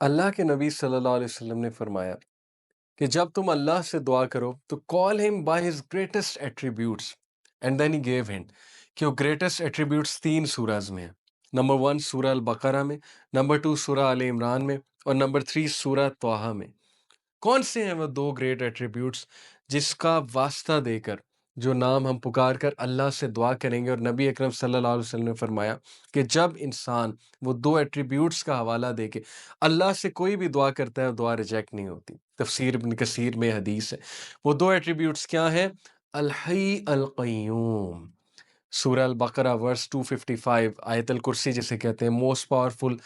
अल्लाह के नबी सल्लल्लाहु अलैहि वसल्लम ने फरमाया कि जब तुम अल्लाह से दुआ करो तो call him by his greatest attributes and then he gave hint कि वो ग्रेटेस्ट एट्रीब्यूट्स तीन सूराज में है। नंबर वन सूरह अल बकरा में, नंबर टू सूरह अल इमरान में और नंबर थ्री सूरह तौहा में। कौन से हैं वो दो ग्रेट एट्रीब्यूट्स जिसका वास्ता देकर जो नाम हम पुकार कर अल्लाह से दुआ करेंगे। और नबी अकरम सल्लल्लाहु अलैहि वसल्लम ने फरमाया कि जब इंसान वो दो एट्रीब्यूट्स का हवाला देके अल्लाह से कोई भी दुआ करता है, वो दुआ रिजेक्ट नहीं होती। तफसीर इब्न कसीर में हदीस है। वो दो एट्रीब्यूट्स क्या हैं? अल हई अल क़य्यूम, सूरह अल बकरा वर्स 255, आयतल कुर्सी जिसे कहते हैं, most powerful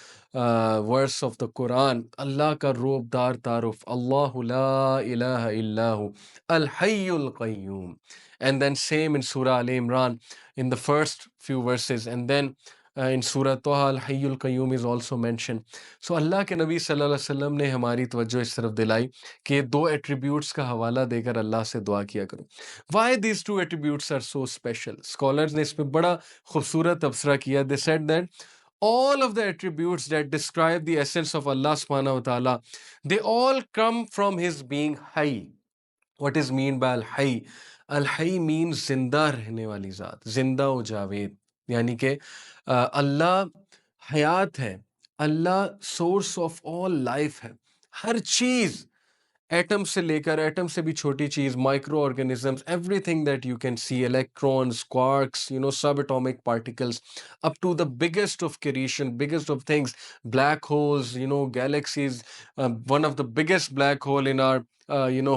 verse of the Quran. अल्लाह का रोबदार तारुफ, अल्लाहु ला इलाहा इल्लाहु अल हय्युल क़य्यूम। एंड देन सेम इन सूरह अल Imran in the first few verses, and then in Surah Taha Al Hayyul Qayyum is also mentioned. So अल्लाह के नबी सल्लल्लाहु अलैहि वसल्लम ने हमारी तवज्जो इस तरफ दिलाई कि ये दो एट्रीब्यूट्स का हवाला देकर अल्लाह से दुआ किया करो। Why these two attributes are so special? Scholars ने इस पे बड़ा खूबसूरत तबसरा किया। They said that all of the attributes that describe the essence of Allah subhanahu wa ta'ala, they all come from his being high. What is mean by अल हई? अल हई means जिंदा रहने वाली ज़ात, जिंदा व जावेद। यानी कि अल्लाह हयात है, अल्लाह सोर्स ऑफ ऑल लाइफ है। हर चीज़, एटम से लेकर एटम से भी छोटी चीज, micro organisms, everything that you can see, electrons, quarks, subatomic particles, up to the biggest of creation, biggest of things, black holes, galaxies, one of the biggest black hole in our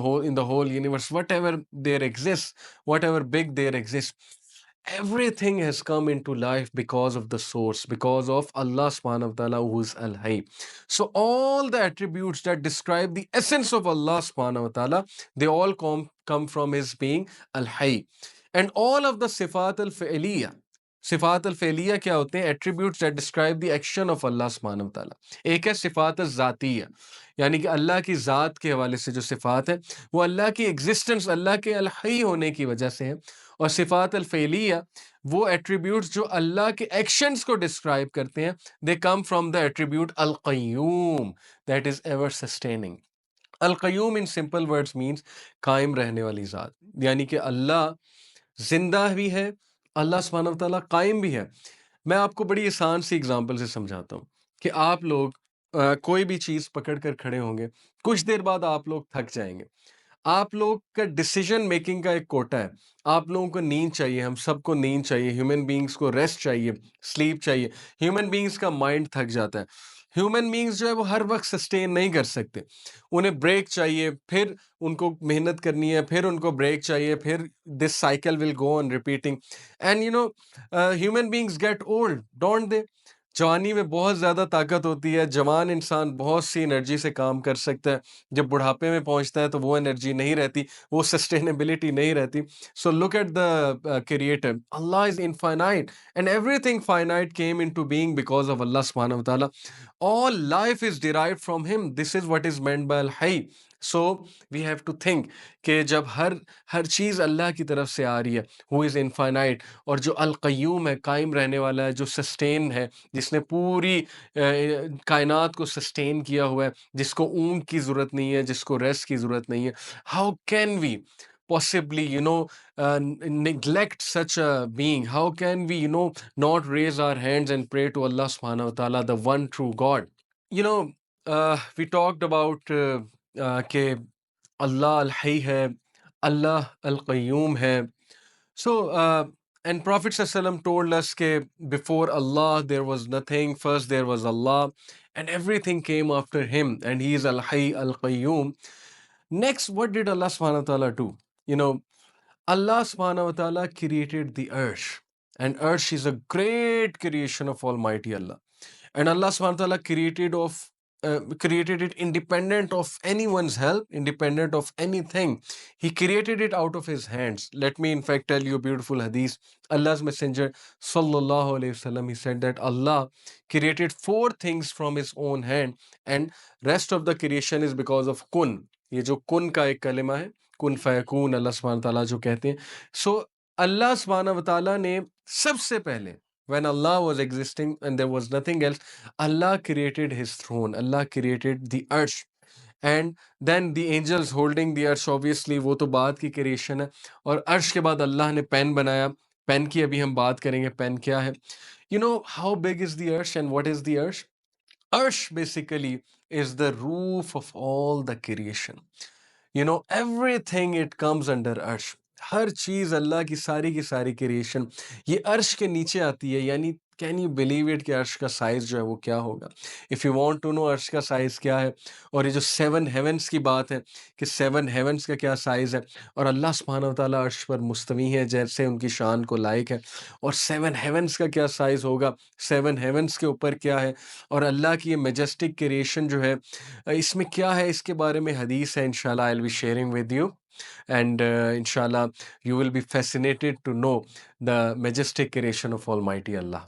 whole in the whole universe, whatever there exists, whatever big there exists, everything has come into life because of the source, because of Allah subhanahu wa ta'ala, who is Al Hayy. So all the attributes that describe the essence of Allah subhanahu wa ta'ala, they all come from his being Al Hayy. And all of the Sifat al Fi'liya, सिफात अल फ़ेलिया क्या होते हैं? Attributes that describe the action of अल्लाह सुब्हानहू व तआला। एक है सिफात ज़ातिया, यानी कि अल्लाह की ज़ात के हवाले से जो सिफात है, वो अल्लाह की एग्जिस्टेंस, अल्लाह के अल हई होने की वजह से है। और सिफात अल फ़ेलिया, वो एट्रीब्यूट्स जो अल्लाह के एक्शंस को डिस्क्राइब करते हैं, they come from the attribute अल क़य्यूम, दैट इज़ एवर सस्टेनिंग। अल क़य्यूम इन सिंपल वर्ड्स मीन्स कायम रहने वाली ज़ात, यानी कि अल्लाह जिंदा भी है, अल्लाह सुब्हानहू व तआला कायम भी है। मैं आपको बड़ी आसान सी एग्जांपल से समझाता हूँ कि आप लोग कोई भी चीज़ पकड़ कर खड़े होंगे, कुछ देर बाद आप लोग थक जाएँगे। आप लोग का डिसीजन मेकिंग का एक कोटा है। आप लोगों को नींद चाहिए, हम सबको नींद चाहिए, ह्यूमन बीइंग्स को रेस्ट चाहिए, स्लीप चाहिए। ह्यूमन बीइंग्स का माइंड थक जाता है। ह्यूमन बीइंग्स जो है वो हर वक़्त सस्टेन नहीं कर सकते। उन्हें ब्रेक चाहिए, फिर उनको मेहनत करनी है, फिर उनको ब्रेक चाहिए, फिर this cycle will go on repeating. And human beings get old, don't they? जवानी में बहुत ज़्यादा ताकत होती है, जवान इंसान बहुत सी एनर्जी से काम कर सकता है। जब बुढ़ापे में पहुंचता है तो वो एनर्जी नहीं रहती, वो सस्टेनेबिलिटी नहीं रहती। So look at the creator, अल्लाह is infinite and everything finite came into being because of अल्लाह सुब्हानहू व तआला। All life is derived from him, this is what is meant by अल हई। So we have to think कि जब हर हर चीज़ अल्लाह की तरफ से आ रही है, हु इज़ इनफाइनाइट, और जो अल कय्यूम है, कायम रहने वाला है, जो सस्टेन है, जिसने पूरी कायनात को सस्टेन किया हुआ है, जिसको ऊँग की ज़रूरत नहीं है, जिसको रेस्ट की ज़रूरत नहीं है। How can we possibly neglect such a being? How can we not raise our hands and pray to Allah subhanahu wa ta'ala, the one true God? We talked about कि अल्लाह अल हई है, अल्लाह अल क़य्यूम है। So, and Prophet ﷺ told us that before Allah there was nothing, first there was Allah, and everything came after Him, and He is Al Hayy Al Qayyum. Next, what did Allah subhanahu wa ta'ala do? You know, Allah subhanahu wa ta'ala created the earth, and earth is a great creation of Almighty Allah. And Allah subhanahu wa ta'ala created it independent of anyone's help, independent of anything. He created it out of his hands. Let me in fact tell you a beautiful hadith. Allah's messenger sallallahu alaihi wasallam, he said that Allah created four things from his own hand, and rest of the creation is because of kun. ये जो कुन का एक कलिमा है, कुन फयकून, अल्लाह सुब्हानहू व तआला जो कहते हैं। सो अल्लाह सुब्हानहू व तआला ने सबसे पहले when Allah was existing and there was nothing else, Allah created His throne. Allah created the arsh. And then the angels holding the अर्श, ऑब्वियसली वो तो बाद की क्रिएशन है। और अर्श के बाद अल्लाह ने पेन बनाया। पेन की अभी हम बात करेंगे, पेन क्या है। You know how big is the अर्श एंड व्हाट इज द अर्श? अर्श basically is the roof of all the creation. You know everything it comes under अर्श। हर चीज अल्लाह की सारी क्रिएशन ये अर्श के नीचे आती है। यानी कैन यू बिलीव इट कि अर्श का साइज जो है वो क्या होगा? If you want to know अर्श का साइज क्या है, और ये जो सेवन हेवंस की बात है कि सेवन हेवंस का क्या साइज है, और अल्लाह सुब्हानहू व तआला अर्श पर मुस्तवी है जैसे उनकी शान को लायक है, और सेवन हेवंस का क्या साइज होगा, सेवन हेवंस के ऊपर क्या है, और अल्लाह की ये मेजेस्टिक क्रिएशन जो है इसमें क्या है, इसके बारे में हदीस है। इंशाल्लाह I will be sharing with you, and inshallah you will be fascinated to know the majestic creation of Almighty Allah.